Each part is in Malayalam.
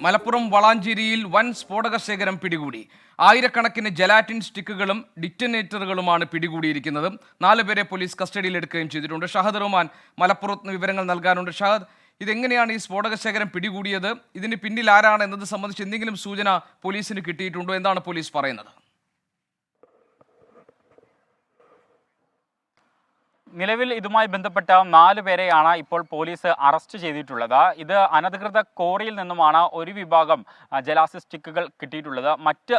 മലപ്പുറം വളാഞ്ചേരിയിൽ വൻ സ്ഫോടക ശേഖരം പിടികൂടി. ആയിരക്കണക്കിന് ജലാറ്റിൻ സ്റ്റിക്കുകളും ഡിറ്റനേറ്ററുകളുമാണ് പിടികൂടിയിരിക്കുന്നത്. 4 പേരെ പോലീസ് കസ്റ്റഡിയിലെടുക്കുകയും ചെയ്തിട്ടുണ്ട്. ഷഹദ് റഹ്മാൻ മലപ്പുറത്ത് വിവരങ്ങൾ നൽകാനുണ്ട്. ഷഹദ്, ഇതെങ്ങനെയാണ് ഈ സ്ഫോടക ശേഖരം പിടികൂടിയത്? ഇതിന് പിന്നിൽ ആരാണ് എന്നത് സംബന്ധിച്ച് എന്തെങ്കിലും സൂചന പോലീസിന് കിട്ടിയിട്ടുണ്ടോ? എന്താണ് പോലീസ് പറയുന്നത്? നിലവിൽ ഇതുമായി ബന്ധപ്പെട്ട 4 പേരെയാണ് ഇപ്പോൾ പോലീസ് അറസ്റ്റ് ചെയ്തിട്ടുള്ളത്. ഇത് അനധികൃത ക്വാറിയിൽ നിന്നുമാണ് ഒരു വിഭാഗം ജലാസിഡ് സ്റ്റിക്കുകൾ കിട്ടിയിട്ടുള്ളത്. മറ്റ്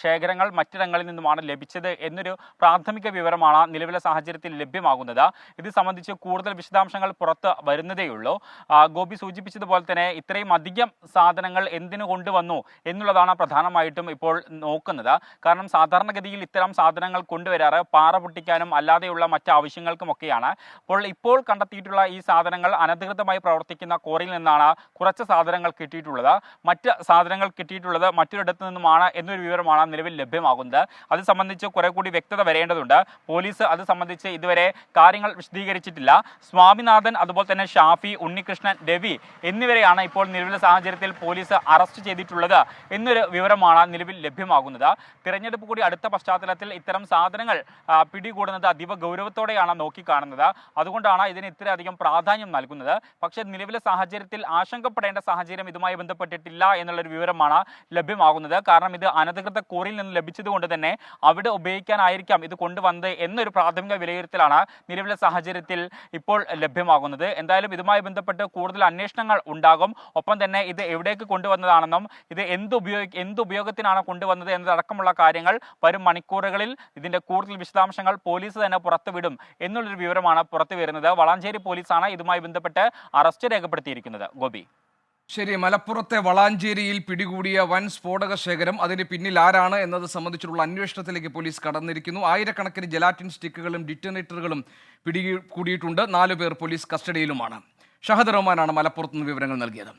ശേഖരങ്ങൾ മറ്റിടങ്ങളിൽ നിന്നുമാണ് ലഭിച്ചത് എന്നൊരു പ്രാഥമിക വിവരമാണ് നിലവിലെ സാഹചര്യത്തിൽ ലഭ്യമാകുന്നത്. ഇത് സംബന്ധിച്ച് കൂടുതൽ വിശദാംശങ്ങൾ പുറത്ത് വരുന്നതേയുള്ളൂ. ഗോപി സൂചിപ്പിച്ചതുപോലെ തന്നെ ഇത്രയും അധികം സാധനങ്ങൾ എന്തിനു കൊണ്ടുവന്നു എന്നുള്ളതാണ് പ്രധാനമായിട്ടും ഇപ്പോൾ നോക്കുന്നത്. കാരണം സാധാരണഗതിയിൽ ഇത്തരം സാധനങ്ങൾ കൊണ്ടുവരാറ് പാറ പൊട്ടിക്കാനും അല്ലാതെയുള്ള മറ്റ് ആവശ്യങ്ങൾക്കുമൊക്കെയാണ്. ഇപ്പോൾ കണ്ടെത്തിയിട്ടുള്ള ഈ സാധനങ്ങൾ അനധികൃതമായി പ്രവർത്തിക്കുന്ന ക്വാറിയിൽ നിന്നാണ് കുറച്ച് സാധനങ്ങൾ കിട്ടിയിട്ടുള്ളത്. മറ്റ് സാധനങ്ങൾ കിട്ടിയിട്ടുള്ളത് മറ്റൊരിടത്തു നിന്നുമാണ് എന്നൊരു വിവരമാണ് നിലവിൽ ലഭ്യമാകുന്നത്. അത് സംബന്ധിച്ച് കുറെ കൂടി വ്യക്തത വരേണ്ടതുണ്ട്. പോലീസ് അത് സംബന്ധിച്ച് ഇതുവരെ കാര്യങ്ങൾ വിശദീകരിച്ചിട്ടില്ല. സ്വാമിനാഥൻ, അതുപോലെ തന്നെ ഷാഫി, ഉണ്ണികൃഷ്ണൻ, രവി എന്നിവരെയാണ് ഇപ്പോൾ നിലവിലെ സാഹചര്യത്തിൽ പോലീസ് അറസ്റ്റ് ചെയ്തിട്ടുള്ളത് എന്നൊരു വിവരമാണ് നിലവിൽ ലഭ്യമാകുന്നത്. തിരഞ്ഞെടുപ്പ് കൂടി അടുത്ത പശ്ചാത്തലത്തിൽ ഇത്തരം സാധനങ്ങൾ പിടികൂടുന്നത് അതീവ ഗൗരവത്തോടെയാണ് നോക്കിക്കാണുന്നത്. അതുകൊണ്ടാണ് ഇതിന് ഇത്രയധികം പ്രാധാന്യം നൽകുന്നത്. പക്ഷേ നിലവിലെ സാഹചര്യത്തിൽ ആശങ്കപ്പെടേണ്ട സാഹചര്യം ഇതുമായി ബന്ധപ്പെട്ടിട്ടില്ല എന്നുള്ളൊരു വിവരമാണ് ലഭ്യമാകുന്നത്. കാരണം ഇത് അനധികൃത ക്വാറിയിൽ നിന്ന് ലഭിച്ചതുകൊണ്ട് തന്നെ അവിടെ ഉപയോഗിക്കാനായിരിക്കാം ഇത് കൊണ്ടുവന്നത് എന്നൊരു പ്രാഥമിക വിലയിരുത്തലാണ് നിലവിലെ സാഹചര്യത്തിൽ ഇപ്പോൾ ലഭ്യമാകുന്നത്. എന്തായാലും ഇതുമായി ബന്ധപ്പെട്ട് കൂടുതൽ അന്വേഷണങ്ങൾ ഉണ്ടാകും. ഒപ്പം തന്നെ ഇത് എവിടേക്ക് കൊണ്ടുവന്നതാണെന്നും ഇത് എന്തുപയോഗത്തിനാണ് കൊണ്ടുവന്നത് എന്നതടക്കമുള്ള കാര്യങ്ങൾ വരും മണിക്കൂറുകളിൽ ഇതിന്റെ കൂടുതൽ വിശദാംശങ്ങൾ പോലീസ് തന്നെ പുറത്തുവിടും എന്നുള്ളൊരു വിവരമാണ് പുറത്തു വരുന്നത്. വളാഞ്ചേരി പോലീസാണ് ഇതുമായി ബന്ധപ്പെട്ട് അറസ്റ്റ് രേഖപ്പെടുത്തിയിരിക്കുന്നത്. ഗോപി, ശരി. മലപ്പുറത്തെ വളാഞ്ചേരിയിൽ പിടികൂടിയ വൻ സ്ഫോടക ശേഖരം, അതിന് പിന്നിൽ ആരാണ് എന്നത് സംബന്ധിച്ചുള്ള അന്വേഷണത്തിലേക്ക് പോലീസ് കടന്നിരിക്കുന്നു. ആയിരക്കണക്കിന് ജലാറ്റിൻ സ്റ്റിക്കുകളും ഡിറ്റനേറ്ററുകളും പിടികൂടിയിട്ടുണ്ട്. 4 പേർ പോലീസ് കസ്റ്റഡിയിലുമാണ്. ഷഹദ് റഹ്മാനാണ് മലപ്പുറത്ത് നിന്ന് വിവരങ്ങൾ നൽകിയത്.